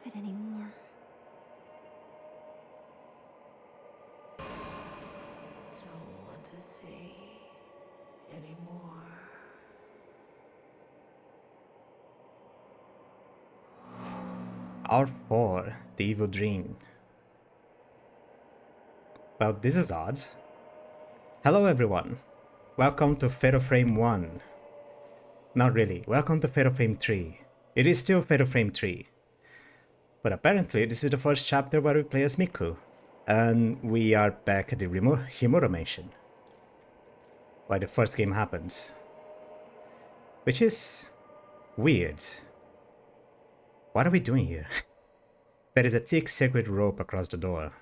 it anymore. Don't want to see anymore. R4, the evil dream. Well, this is odd. Hello everyone. Welcome to Fatal Frame 1. Not really. Welcome to Fatal Frame 3. It is still Fatal Frame 3. But apparently this is the first chapter where we play as Miku. And we are back at the Himura Mansion, where the first game happened. Which is weird. What are we doing here? There is a thick sacred rope across the door.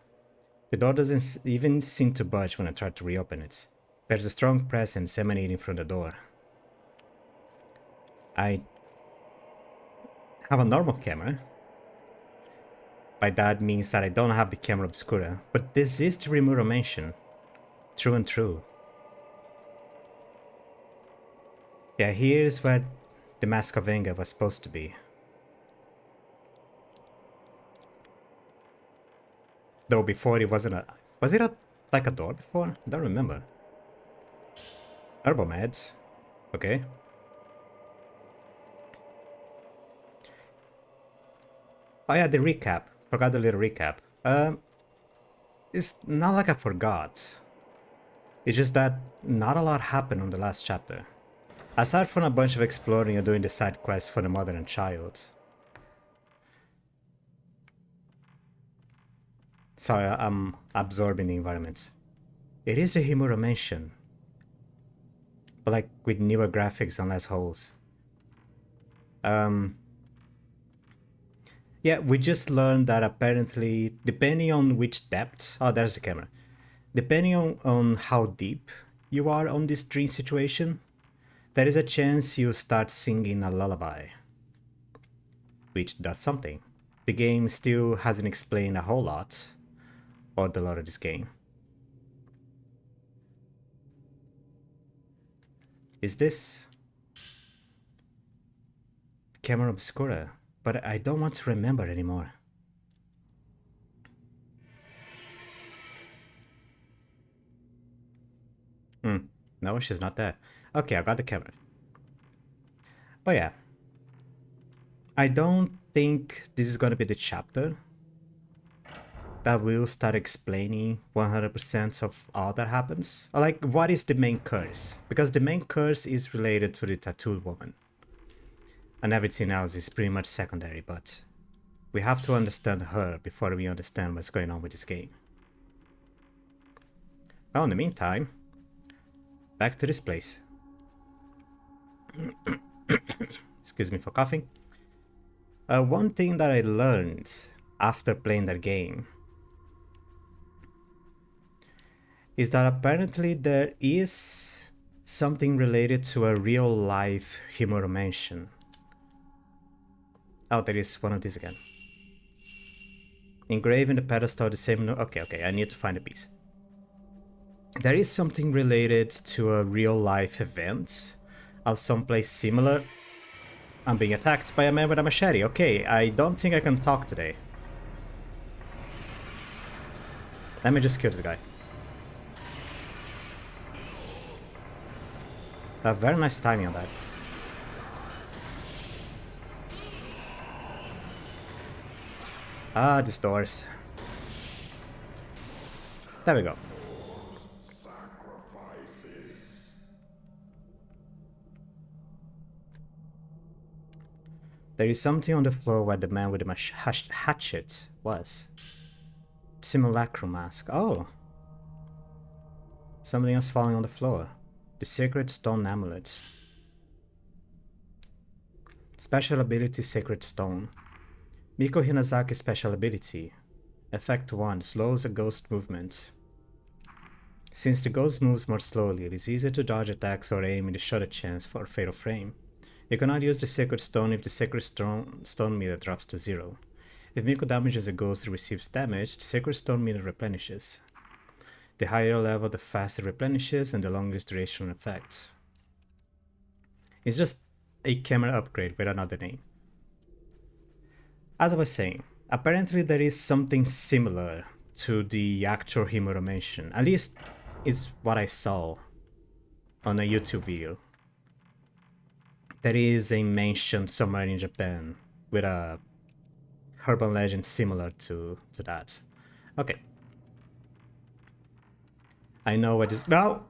The door doesn't even seem to budge when I try to reopen it. There's a strong presence emanating from the door. I have a normal camera. By that means that I don't have the camera obscura, but this is the Rimuro Mansion. True and true. Yeah, here's where the Mask of Anger was supposed to be. Though before it wasn't a... Was it like a door before? I don't remember. Herbal meds. Okay. Oh yeah, the recap. Forgot the little recap. It's not like I forgot. It's just that not a lot happened on the last chapter. Aside from a bunch of exploring and doing the side quests for the mother and child. Sorry, I'm absorbing the environment. It is a Himura Mansion. But like with newer graphics and less holes. Yeah, we just learned that apparently, depending on which depth... Oh, there's the camera. Depending on how deep you are on this dream situation, there is a chance you start singing a lullaby. Which does something. The game still hasn't explained a whole lot, or the lore of this game. Is this... Camera Obscura? But I don't want to remember anymore. No, she's not there. Okay, I got the camera. But yeah. I don't think this is gonna be the chapter that will start explaining 100% of all that happens. Like, what is the main curse? Because the main curse is related to the tattooed woman. And everything else is pretty much secondary, but we have to understand her before we understand what's going on with this game. Well, in the meantime, back to this place. Excuse me for coughing. One thing that I learned after playing that game is that apparently there is something related to a real-life Himura Mansion. Oh, there is one of these again. Engraved in the pedestal, the same... Okay, I need to find a piece. There is something related to a real-life event of someplace similar. I'm being attacked by a man with a machete. Okay, I don't think I can talk today. Let me just kill this guy. Very nice timing on that. Ah, these doors. There we go. There is something on the floor where the man with the hatchet was. Simulacrum mask. Oh. Something else falling on the floor. The sacred stone amulet. Special ability Sacred Stone. Miko Hinazaki's special ability. Effect 1. Slows a ghost movement. Since the ghost moves more slowly, it is easier to dodge attacks or aim in the shorter chance for Fatal Frame. You cannot use the Sacred Stone if the Sacred Stone meter drops to 0. If Miko damages a ghost and receives damage, the Sacred Stone meter replenishes. The higher level, the faster it replenishes and the longest duration effects. It's just a camera upgrade with another name. As I was saying, Apparently there is something similar to the actor Himuro mentioned. At least it's what I saw on a YouTube video. There is a mention somewhere in Japan with a urban legend similar to that. Okay. I know what is... No!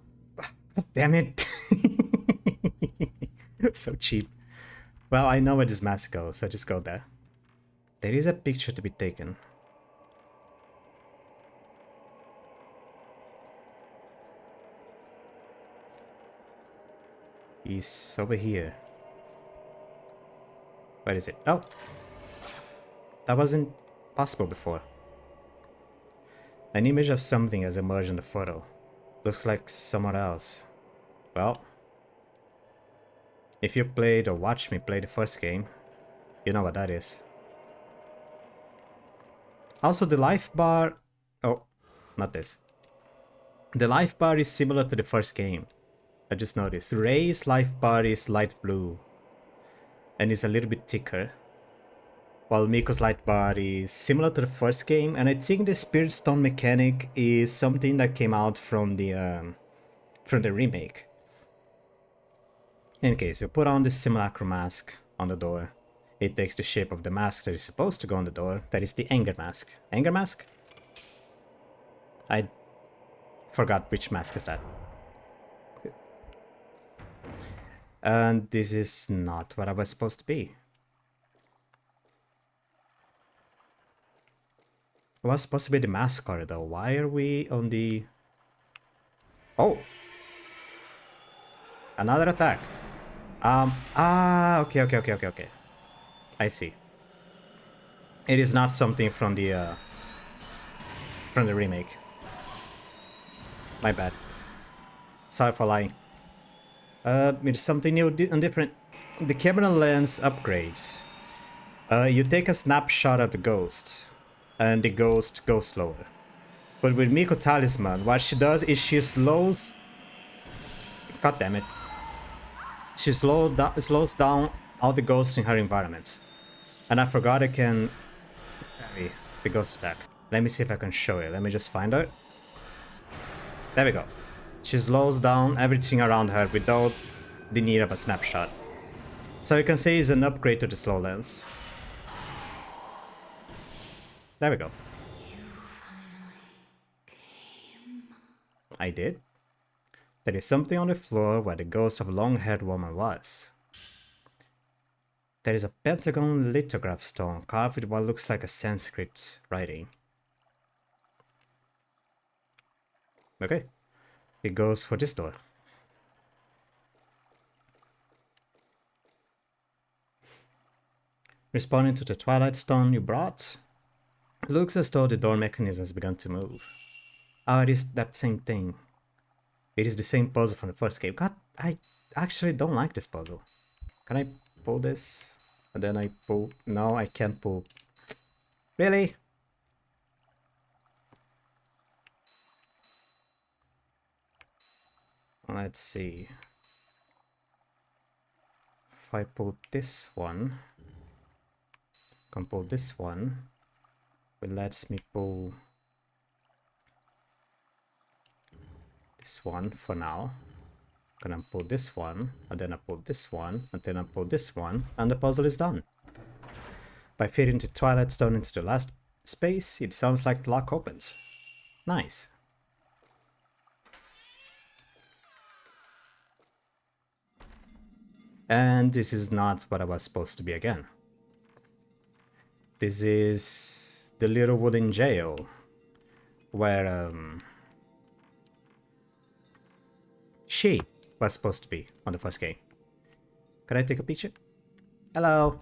Damn it! So cheap. Well, I know where this mask goes, so just go there. There is a picture to be taken. He's over here. Where is it? Oh! That wasn't possible before. An image of something has emerged in the photo. Looks like someone else. Well, if you played or watched me play the first game, you know what that is. Also, the life bar... Oh, not this. The life bar is similar to the first game. I just noticed. Ray's life bar is light blue and is a little bit thicker, while Miko's light bar is similar to the first game, and I think the Spirit Stone mechanic is something that came out from the remake. In case you put on the simulacrum mask on the door, it takes the shape of the mask that is supposed to go on the door. That is the anger mask. Anger mask? I forgot which mask is that. And this is not what I was supposed to be. It was supposed to be the mask corridor. Why are we on the... Oh! Another attack. Okay. I see. It is not something from the remake. My bad. Sorry for lying. It's something new and different. The camera lens upgrades. You take a snapshot of the ghost, and the ghost goes slower. But with Miko Talisman, what she does is she slows... God damn it. She slows down all the ghosts in her environment. And I forgot I can parry the ghost attack. Let me see if I can show you. Let me just find her. There we go. She slows down everything around her without the need of a snapshot. So you can say it's an upgrade to the slow lens. There we go. I did. There is something on the floor where the ghost of a long-haired woman was. There is a pentagon lithograph stone carved with what looks like a Sanskrit writing. Okay. It goes for this door. Responding to the Twilight Stone you brought, looks as though the door mechanism has begun to move. Oh, it is that same thing. It is the same puzzle from the first game. God, I actually don't like this puzzle. Can I pull this? And then I pull... No, I can't pull. Really? Let's see. If I pull this one, I can pull this one. It lets me pull this one for now. I'm gonna pull this one, and then I pull this one, and then I pull this one, and the puzzle is done. By fitting the Twilight Stone into the last space, it sounds like the lock opens. Nice. And this is not what I was supposed to be again. This is the little wooden jail where she was supposed to be on the first game. Can I take a picture? Hello.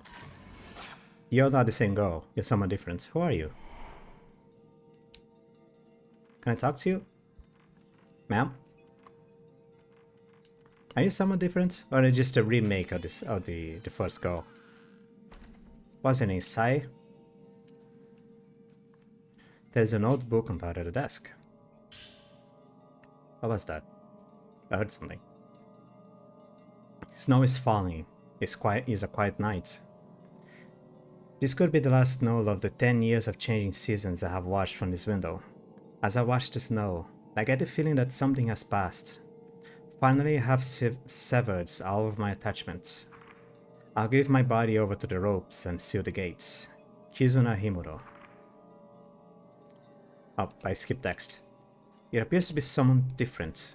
You're not the same girl. You're someone different. Who are you? Can I talk to you? Ma'am? Are you someone different? Or are you just a remake of this the first girl? What's your name? Sai? There's an old book on part of the desk. What was that? I heard something. Snow is falling. It's a quiet night. This could be the last snow of the 10 years of changing seasons I have watched from this window. As I watch the snow, I get the feeling that something has passed. Finally, I have severed all of my attachments. I'll give my body over to the ropes and seal the gates. Kizuna Himuro. Oh, I skipped text. It appears to be someone different.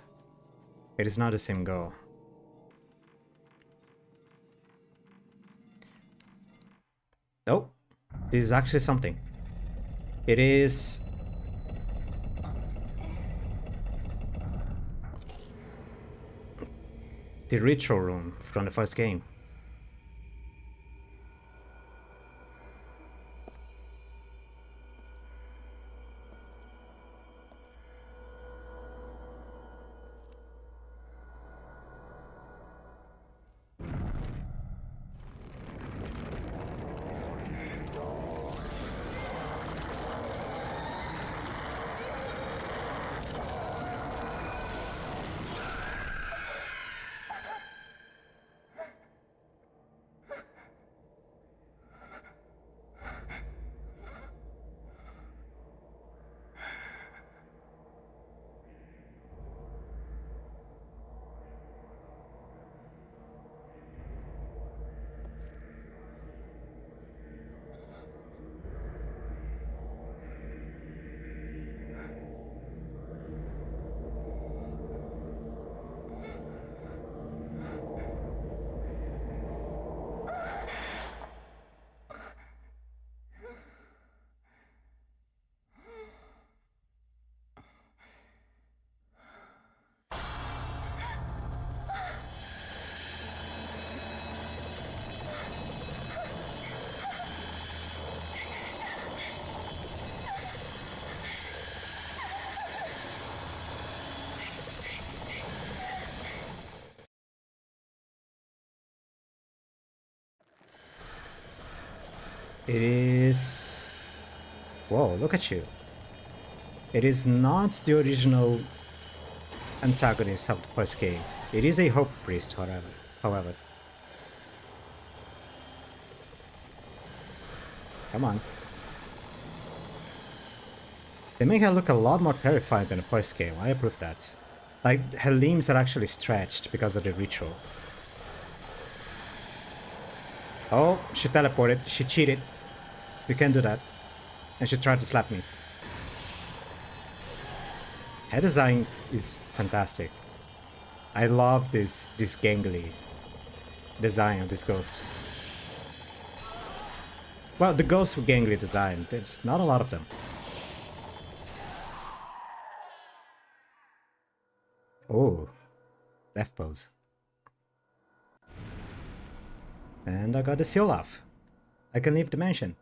It is not the same girl. Oh, this is actually something. It is... the ritual room from the first game. It is... Whoa, look at you. It is not the original antagonist of the first game. It is a Hope Priest, however. Come on. They make her look a lot more terrifying than the first game. I approve that. Like, her limbs are actually stretched because of the ritual. Oh, she teleported. She cheated. You can't do that. And she tried to slap me. Head design is fantastic. I love this gangly design of this ghost. Well, the ghosts with gangly design, there's not a lot of them. Oh, left pose. And I got the seal off. I can leave the mansion.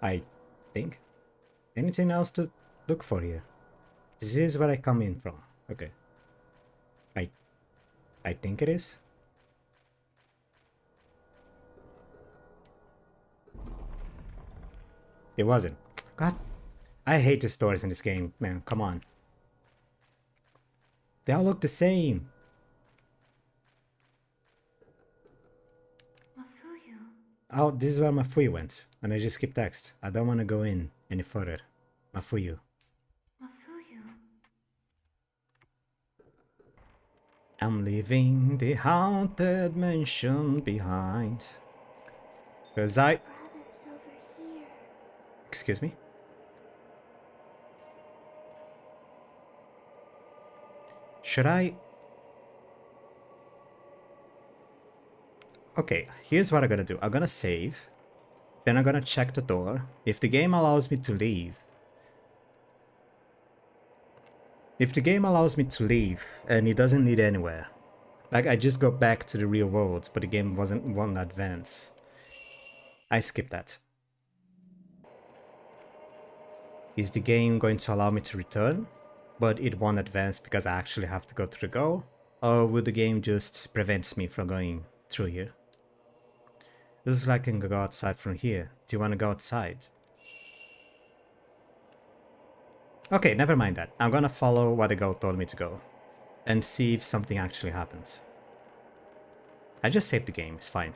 I think. Anything else to look for here? This is where I come in from. Okay. I think it is. It wasn't. God, I hate the stories in this game, man. Come on. They all look the same. Oh, this is where Mafuyu went, and I just skipped text. I don't want to go in any further. Mafuyu. I'm leaving the haunted mansion behind. Cause I... Excuse me? Should I... Okay, here's what I'm gonna do. I'm gonna save. Then I'm gonna check the door. If the game allows me to leave... If the game allows me to leave and it doesn't lead anywhere, like I just go back to the real world, but the game won't advance, I skip that. Is the game going to allow me to return, but it won't advance because I actually have to go through the goal? Or will the game just prevent me from going through here? Looks like I can go outside from here. Do you want to go outside? Okay, never mind that. I'm gonna follow what the girl told me to go. And see if something actually happens. I just saved the game, it's fine.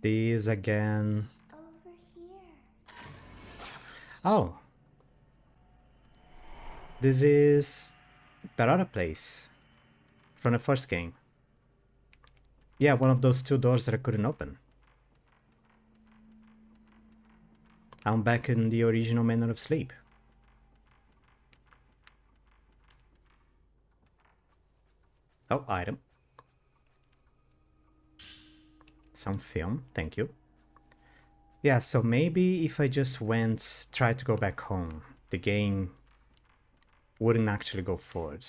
These again. Over here. Oh. This is that other place from the first game. Yeah, one of those 2 doors that I couldn't open. I'm back in the original manner of sleep. Oh, item. Some film, thank you. Yeah, so maybe if I just tried to go back home, the game wouldn't actually go forward.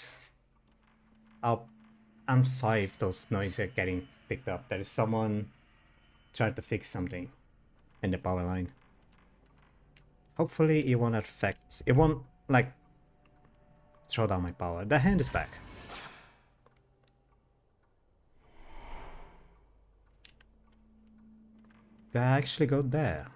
I'm sorry if those noises are getting picked up. There is someone trying to fix something in the power line. Hopefully it won't affect, it won't like throw down my power. The hand is back. Did I actually go there?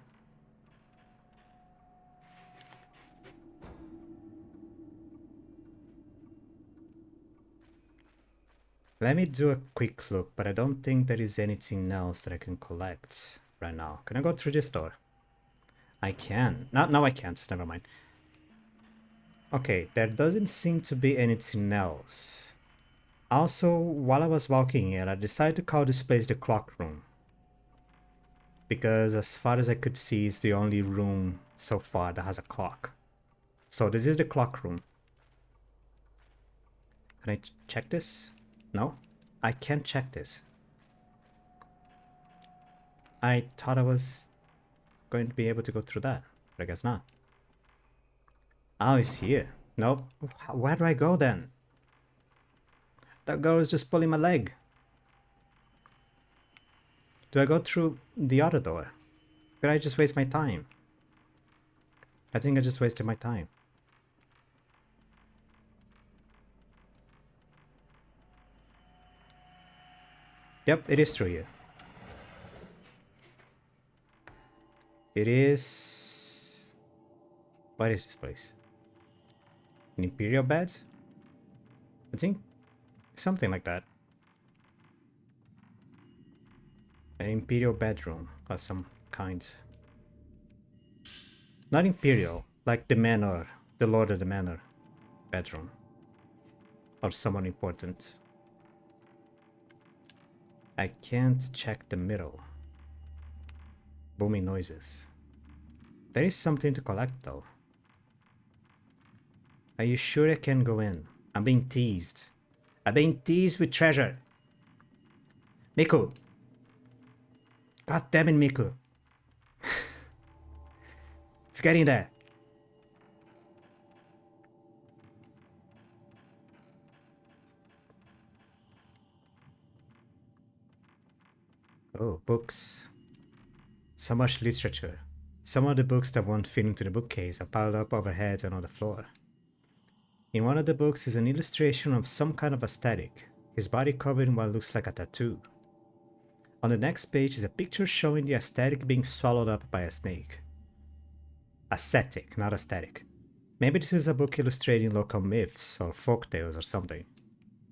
Let me do a quick look, but I don't think there is anything else that I can collect right now. Can I go through this door? I can. No, I can't. Never mind. Okay, there doesn't seem to be anything else. Also, while I was walking here, I decided to call this place the clock room. Because as far as I could see, it's the only room so far that has a clock. So this is the clock room. Can I check this? No? I can't check this. I thought I was going to be able to go through that, but I guess not. Oh, it's here. Nope. Where do I go then? That girl is just pulling my leg. Do I go through the other door? Did I just waste my time? I think I just wasted my time. Yep, it is through here. It is... What is this place? An Imperial bed? I think something like that. An Imperial bedroom of some kind. Not Imperial, like the Manor, the Lord of the Manor bedroom. Or someone important. I can't check the middle. Booming noises. There is something to collect though. Are you sure I can go in? I'm being teased. I'm being teased with treasure. Miku. God damn it, Miku. It's getting there. Oh, books. So much literature. Some of the books that won't fit into the bookcase are piled up overhead and on the floor. In one of the books is an illustration of some kind of aesthetic, his body covered in what looks like a tattoo. On the next page is a picture showing the aesthetic being swallowed up by a snake. Ascetic, not aesthetic. Maybe this is a book illustrating local myths or folktales or something.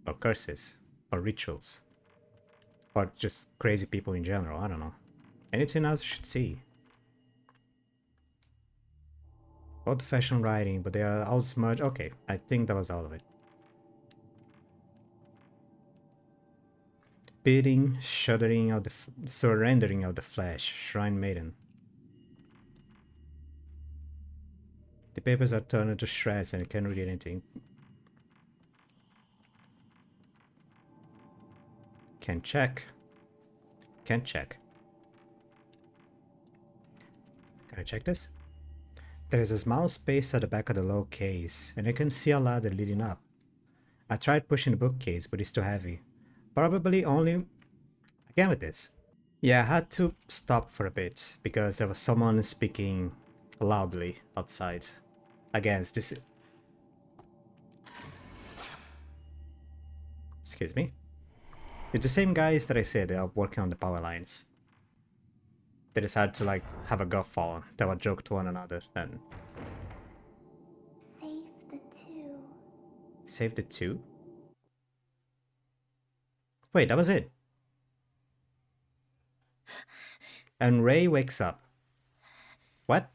Or curses. Or rituals. Or just crazy people in general, I don't know. Anything else you should see? Old-fashioned writing, but they are all smudged. Okay, I think that was all of it. Bidding, shuddering of the surrendering of the flesh, Shrine Maiden. The papers are turned to shreds and I can't read anything. Can't check. Can't check. Can I check this? There is a small space at the back of the low case, and I can see a ladder leading up. I tried pushing the bookcase, but it's too heavy. Probably only... Again with this. Yeah, I had to stop for a bit, because there was someone speaking loudly outside. Again, this... Excuse me. It's the same guys that I said they are working on the power lines. They decided to like have a guffaw, tell a joke to one another, and... Save the two. Save the two? Wait, that was it? and Ray wakes up. What?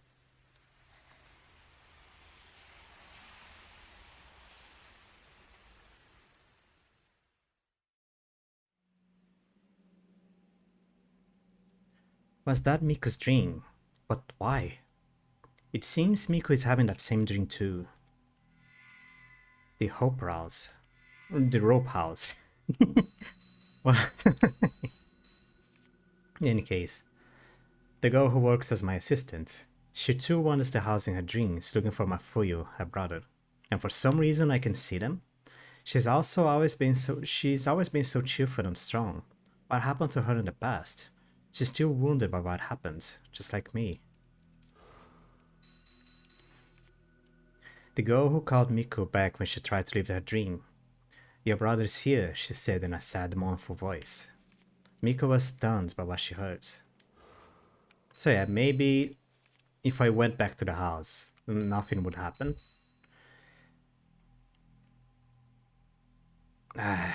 Was that Miko's dream? But why? It seems Miko is having that same dream too. The Hope House. The Rope House. Well, in any case, the girl who works as my assistant, she too wanders the house in her dreams looking for Mafuyu, her brother. And for some reason I can see them. She's always been so cheerful and strong. What happened to her in the past? She's still wounded by what happened, just like me. The girl who called Miko back when she tried to live her dream. Your brother's here, she said in a sad, mournful voice. Miko was stunned by what she heard. So yeah, maybe if I went back to the house, nothing would happen. Now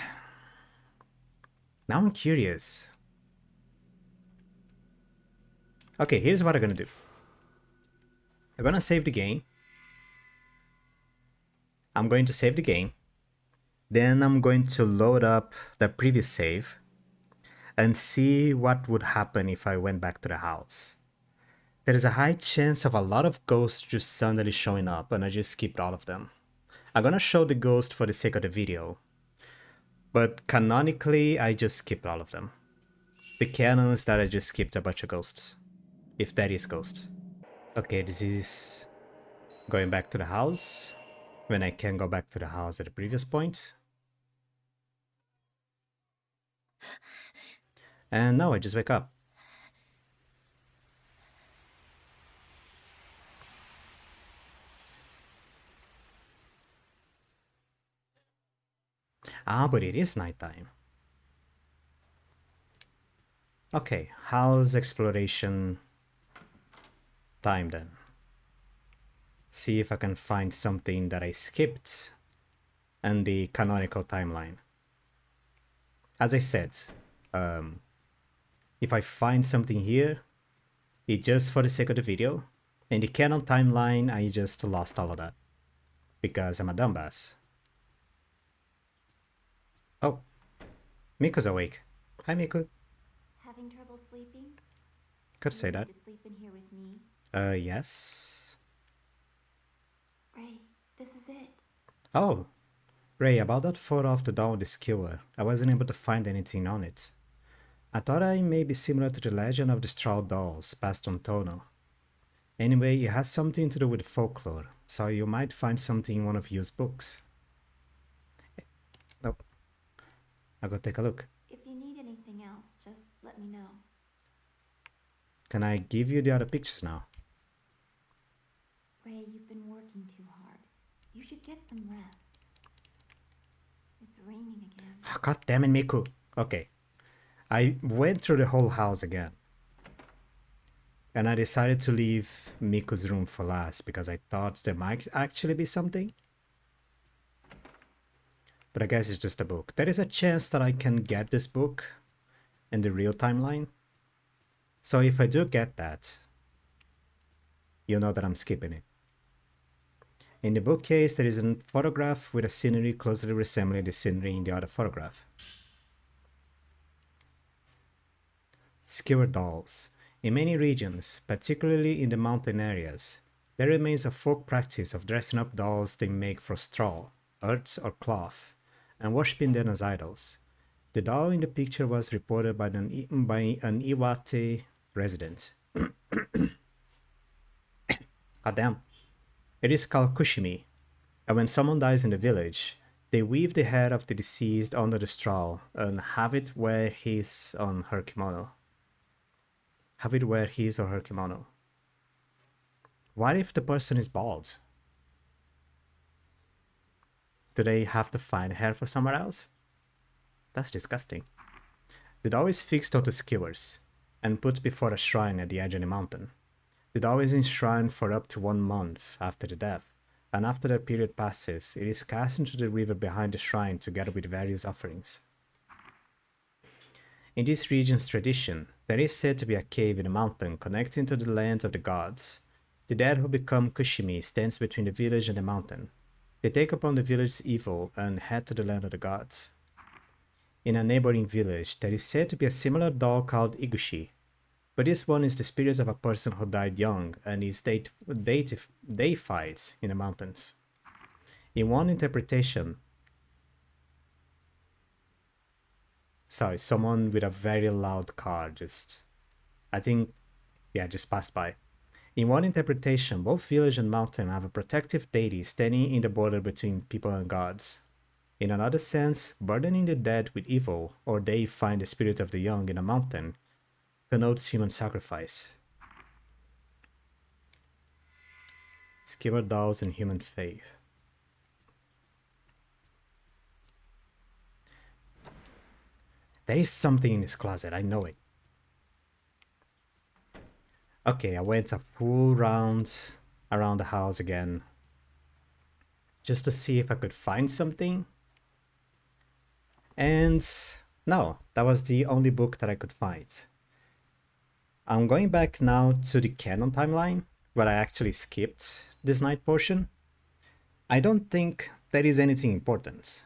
I'm curious. Okay, here's what I'm gonna do. I'm gonna save the game. I'm going to save the game. Then I'm going to load up the previous save and see what would happen if I went back to the house. There is a high chance of a lot of ghosts just suddenly showing up, and I just skipped all of them. I'm gonna show the ghost for the sake of the video, but canonically I just skipped all of them. The canon is that I just skipped a bunch of ghosts, if that is ghosts. Okay, this is going back to the house, when I can go back to the house at the previous point. And now I just wake up. Ah, but it is nighttime. Okay, how's exploration time then? See if I can find something that I skipped and the canonical timeline. As I said, if I find something here, it's just for the sake of the video. In the canon timeline, I just lost all of that because I'm a dumbass. Oh, Miko's awake. Hi, Miko. Having trouble sleeping? Could say that. To sleep in here with me? Yes. Ray, this is it. Oh, Ray, about that photo of the doll with the skewer, I wasn't able to find anything on it. I thought I may be similar to the legend of the straw dolls passed on Tono. Anyway, it has something to do with folklore, so you might find something in one of Yu's books. Nope. I'll go take a look. If you need anything else, just let me know. Can I give you the other pictures now? Ray, you've been working too hard. You should get some rest. It's raining again. Oh, God damn it, Miku. Okay. I went through the whole house again. And I decided to leave Miku's room for last because I thought there might actually be something. But I guess it's just a book. There is a chance that I can get this book in the real timeline. So if I do get that, you know that I'm skipping it. In the bookcase, there is a photograph with a scenery closely resembling the scenery in the other photograph. Skewer dolls. In many regions, particularly in the mountain areas, there remains a folk practice of dressing up dolls they make from straw, earth, or cloth, and worshipping them as idols. The doll in the picture was reported by an Iwate resident. God damn. It is called kushimi, and when someone dies in the village, they weave the head of the deceased under the straw and have it wear his or her kimono. What if the person is bald? Do they have to find hair for somewhere else? That's disgusting. The doll is fixed onto skewers and put before a shrine at the edge of the mountain. The doll is enshrined for up to 1 month after the death, and after that period passes, it is cast into the river behind the shrine together with various offerings. In this region's tradition, there is said to be a cave in a mountain connecting to the land of the gods. The dead who become Kushimi stands between the village and the mountain. They take upon the village's evil and head to the land of the gods. In a neighboring village, there is said to be a similar doll called Iguchi, but this one is the spirit of a person who died young and is deified in the mountains. In one interpretation, sorry, someone with a very loud car just passed by. In one interpretation, both village and mountain have a protective deity standing in the border between people and gods. In another sense, burdening the dead with evil or deifying the spirit of the young in a mountain connotes human sacrifice. Skimmer dolls and human faith. There is something in this closet, I know it. Okay, I went a full round around the house again, just to see if I could find something. And no, that was the only book that I could find. I'm going back now to the canon timeline, where I actually skipped this night portion. I don't think there is anything important.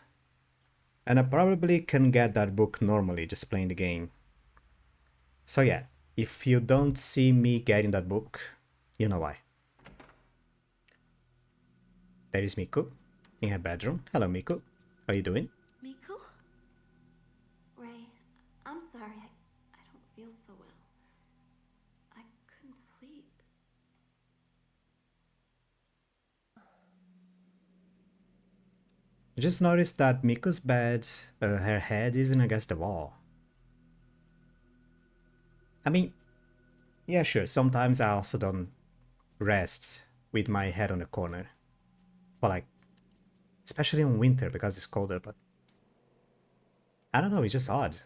And I probably can get that book normally just playing the game. So yeah, if you don't see me getting that book, you know why. There is Miku in her bedroom. Hello Miku, how are you doing? Miku? Ray, I'm sorry. I don't feel so well. I couldn't sleep. I just noticed that Miku's bed, her head isn't against the wall. I mean, yeah, sure, sometimes I also don't rest with my head on the corner. For like, especially in winter because it's colder, but I don't know, it's just odd.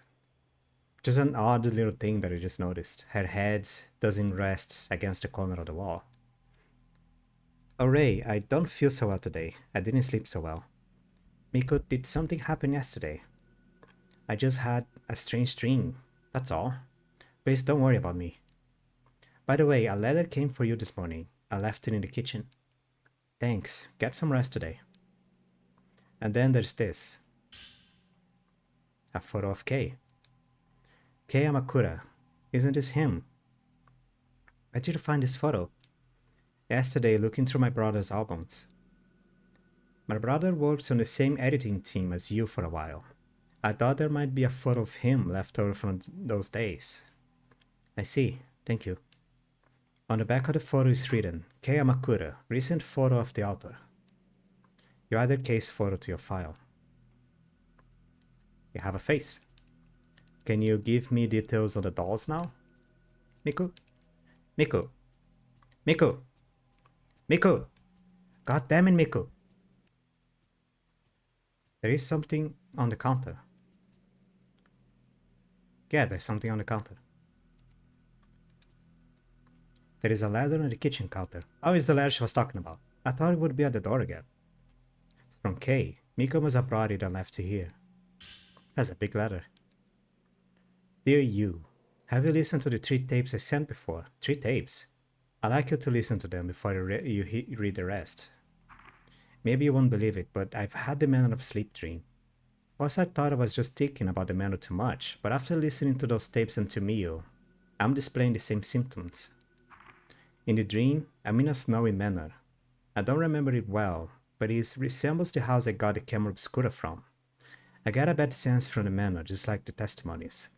Just an odd little thing that I just noticed. Her head doesn't rest against the corner of the wall. Oh Ray, I don't feel so well today. I didn't sleep so well. Miku, did something happen yesterday? I just had a strange dream, that's all. Please don't worry about me. By the way, a letter came for you this morning. I left it in the kitchen. Thanks, get some rest today. And then there's this. A photo of Kei. Kei Amakura. Isn't this him? Where did you find this photo? Yesterday, looking through my brother's albums. My brother works on the same editing team as you for a while. I thought there might be a photo of him left over from those days. I see, thank you. On the back of the photo is written, Kei Amakura, recent photo of the author. You add the case photo to your file. You have a face. Can you give me details on the dolls now? Miku? Miku? Miku? Miku! God damn it, Miku! There is something on the counter. Yeah, there's something on the counter. There is a ladder on the kitchen counter. Oh, it's the ladder she was talking about. I thought it would be at the door again. It's from Kei. Miku must have brought it and left it here. That's a big ladder. Dear you, have you listened to the 3 tapes I sent before? 3 tapes? I'd like you to listen to them before you read the rest. Maybe you won't believe it, but I've had the manner of sleep dream. First I thought I was just thinking about the manner too much, but after listening to those tapes and to Mio, I'm displaying the same symptoms. In the dream, I'm in a snowy manor. I don't remember it well, but it resembles the house I got the camera obscura from. I got a bad sense from the manor, just like the testimonies.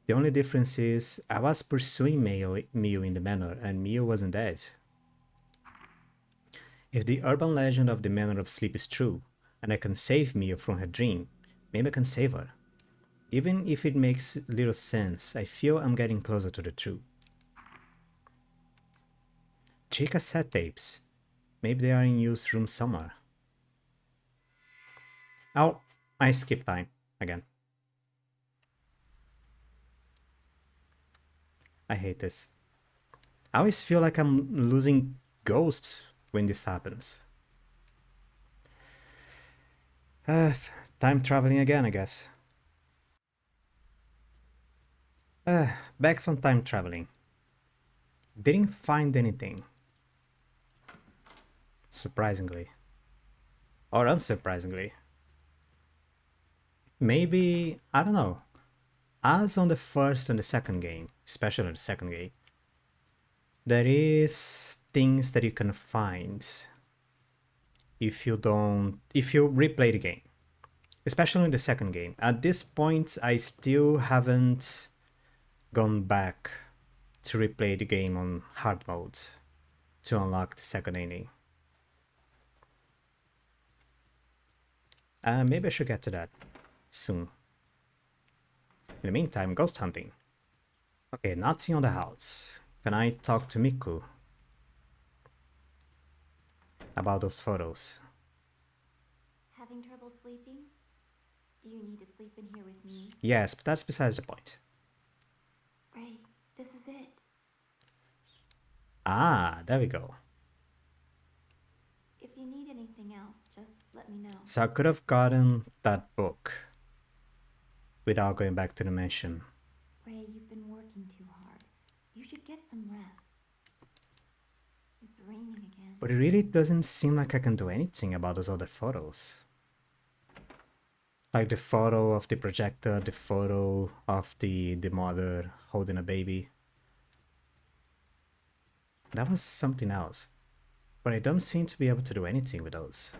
The only difference is, I was pursuing Mio in the manor, and Mio wasn't dead. If the urban legend of the manor of sleep is true, and I can save Mio from her dream, maybe I can save her. Even if it makes little sense, I feel I'm getting closer to the truth. 3 cassette tapes. Maybe they are in use room somewhere. Oh, I skipped time again. I hate this. I always feel like I'm losing ghosts when this happens. Time traveling again, I guess. Back from time traveling. Didn't find anything. Surprisingly. Or unsurprisingly. Maybe, I don't know. As on the first and the second game, especially the second game, there is things that you can find if you replay the game. Especially in the second game. At this point, I still haven't gone back to replay the game on hard mode to unlock the second ending. Maybe I should get to that soon. In the meantime, ghost hunting. Okay, nothing on the house. Can I talk to Miku about those photos? Having trouble sleeping? Do you need to sleep in here with me? Yes, but that's besides the point. Ray, this is it. Ah, there we go. If you need anything else, just let me know. So I could have gotten that book without going back to the mansion. Ray, you've been working too hard. You should get some rest. It's raining again. But it really doesn't seem like I can do anything about those other photos. Like the photo of the projector, the photo of the mother holding a baby. That was something else. But I don't seem to be able to do anything with those.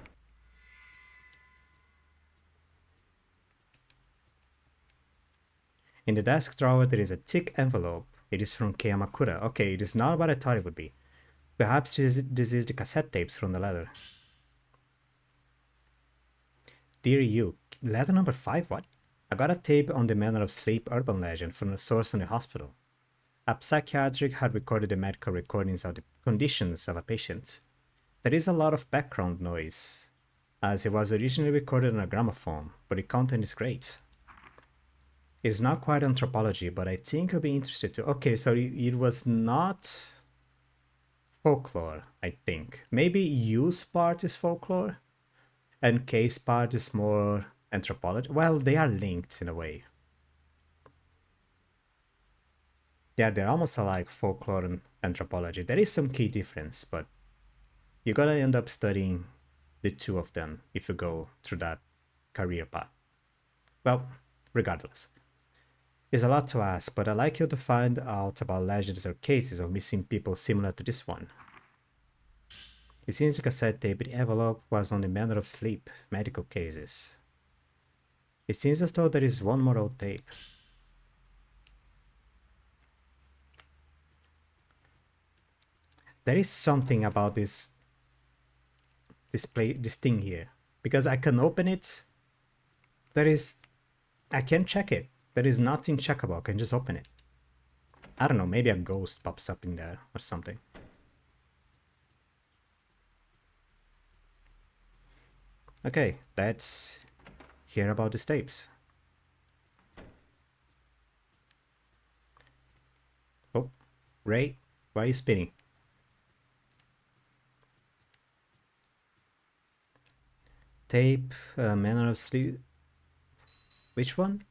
In the desk drawer there is a thick envelope. It is from Kei Amakura. Okay, it is not what I thought it would be. Perhaps this is the cassette tapes from the letter. Dear you, letter number 5, what? I got a tape on the manner of sleep urban legend from a source in the hospital. A psychiatric had recorded the medical recordings of the conditions of a patient. There is a lot of background noise, as it was originally recorded on a gramophone, but the content is great. It's not quite anthropology, but I think you'll be interested too. Okay, so it was not folklore, I think. Maybe Yu's part is folklore, and Kei's part is more anthropology. Well, they are linked in a way. Yeah, they're almost alike, folklore and anthropology. There is some key difference, but you're gonna end up studying the two of them if you go through that career path. Well, regardless. It's a lot to ask, but I'd like you to find out about legends or cases of missing people similar to this one. It seems the cassette tape in the envelope was on the manner of sleep, medical cases. It seems as though there is one more old tape. There is something about this thing here, because I can open it. I can check it. There is nothing checkable. I can just open it. I don't know, maybe a ghost pops up in there or something. Okay, let's hear about these tapes. Oh, Ray, why are you spinning? Tape, manner of sleep. Which one?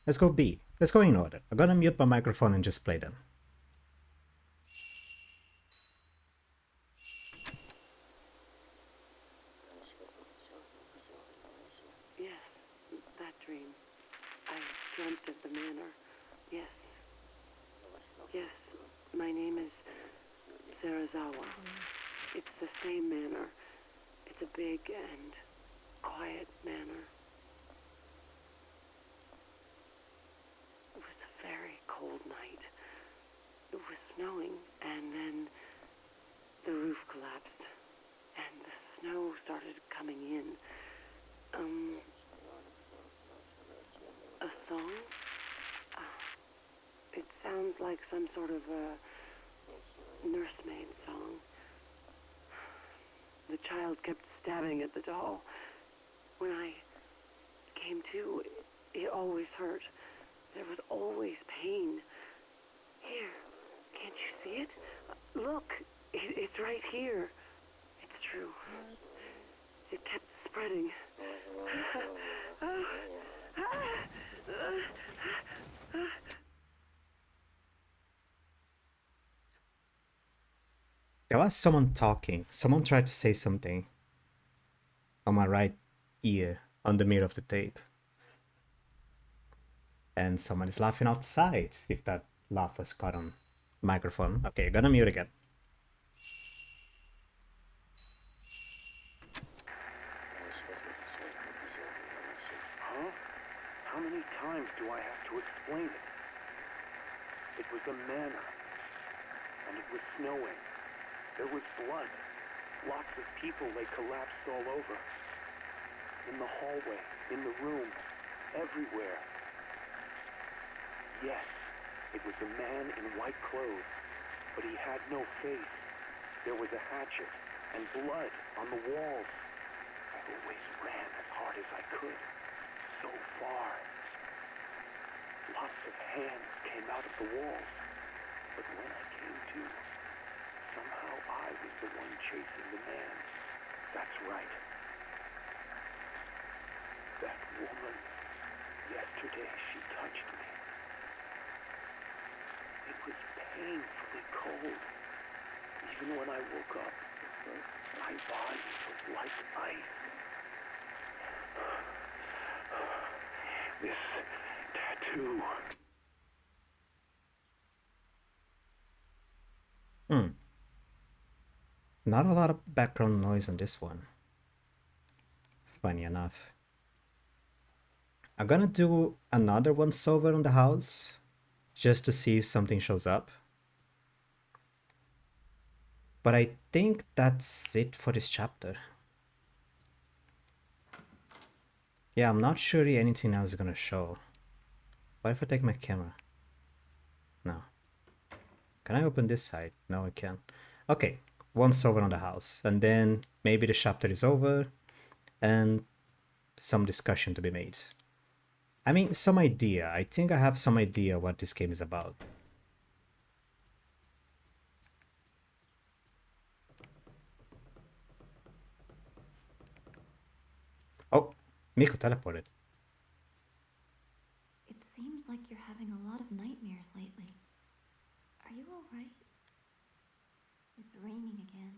Let's go B. Let's go in order. I'm gonna mute my microphone and just play them. Yes, that dream. I dreamt of the manor. Yes. Yes, my name is Sarazawa. It's the same manor. It's a big and quiet manor. It was a very cold night. It was snowing, and then the roof collapsed, and the snow started coming in. A song? It sounds like some sort of a nursemaid song. The child kept stabbing at the doll. When I came to, it always hurt. There was always pain. Here, can't you see it? Look, it's right here. It's true. It kept spreading. There was someone talking. Someone tried to say something on my right ear on the middle of the tape. And someone is laughing outside, if that laugh was caught on microphone. Okay, gonna mute again. Huh? How many times do I have to explain it? It was a manor, and it was snowing. There was blood. Lots of people lay collapsed all over. In the hallway, in the room, everywhere. Yes, it was a man in white clothes, but he had no face. There was a hatchet and blood on the walls. I always ran as hard as I could. So far. Lots of hands came out of the walls. But when I came to, somehow I was the one chasing the man. That's right. That woman. Yesterday she touched me. It was painfully cold. Even when I woke up, my body was like ice. This tattoo. Not a lot of background noise on this one. Funny enough. I'm gonna do another once over on the house, just to see if something shows up. But I think that's it for this chapter. Yeah, I'm not sure anything else is gonna show. What if I take my camera? No. Can I open this side? No, I can't. Okay, once over on the house, and then maybe the chapter is over, and some discussion to be made. I mean, some idea. I think I have some idea what this game is about. Oh, Miko teleported. It seems like you're having a lot of nightmares lately. Are you alright? It's raining again.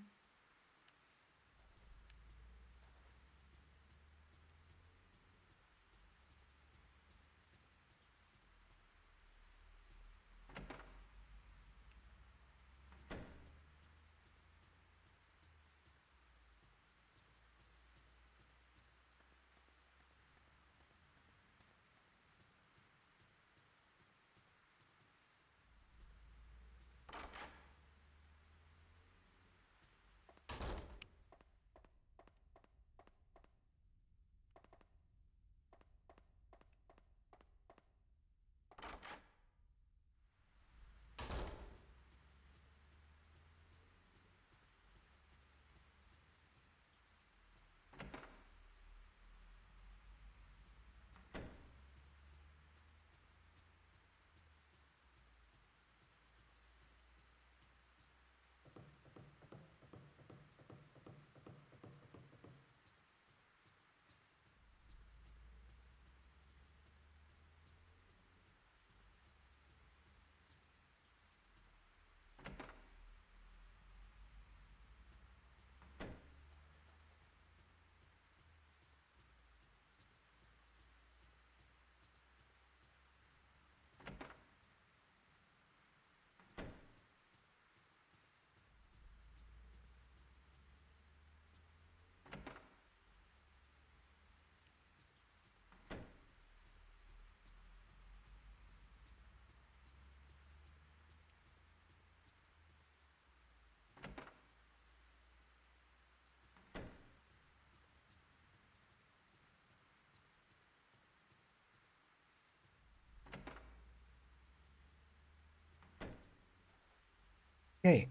Okay.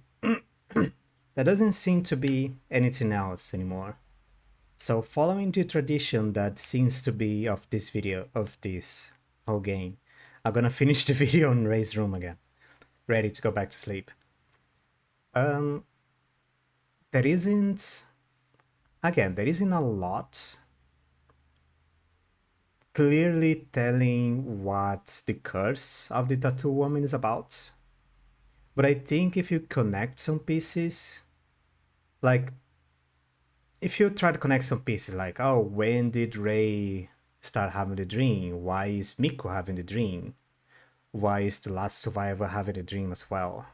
There doesn't seem to be anything else anymore. So following the tradition that seems to be of this video, of this whole game, I'm gonna finish the video in Ray's room again. Ready to go back to sleep. There isn't... Again, there isn't a lot clearly telling what the curse of the tattoo woman is about. But I think if you connect some pieces, like, if you try to connect some pieces, like, oh, when did Ray start having the dream? Why is Miko having the dream? Why is the last survivor having a dream as well?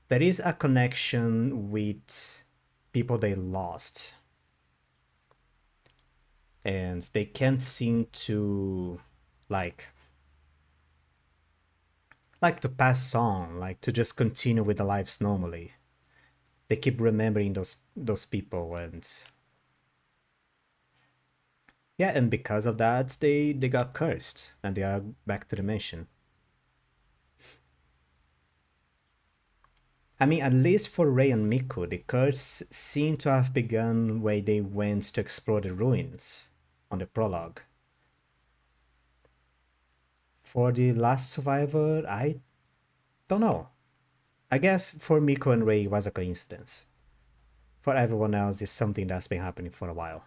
There is a connection with people they lost. And they can't seem to, like to pass on, like to just continue with their lives normally. They keep remembering those people, and yeah, and because of that, they got cursed, and they are back to the mansion. I mean, at least for Rei and Miku, the curse seemed to have begun where they went to explore the ruins on the prologue. For the last survivor, I don't know. I guess for Miku and Rei it was a coincidence. For everyone else, it's something that's been happening for a while.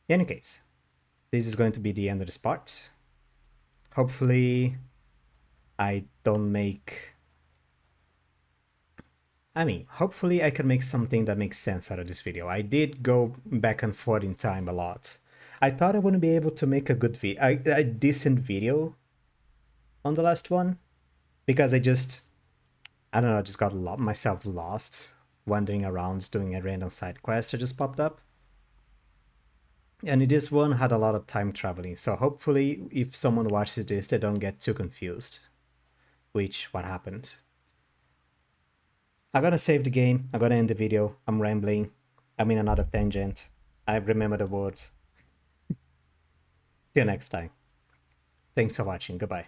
In any case, this is going to be the end of this part. Hopefully, I don't make... I mean, hopefully I can make something that makes sense out of this video. I did go back and forth in time a lot. I thought I wouldn't be able to make a good a decent video on the last one, because I don't know, I just got myself lost wandering around doing a random side quest that just popped up. And this one had a lot of time traveling, so hopefully if someone watches this, they don't get too confused. What happened. I'm gonna save the game, I'm gonna end the video, I'm rambling, I'm in another tangent, I remember the words. See you next time. Thanks for watching, goodbye.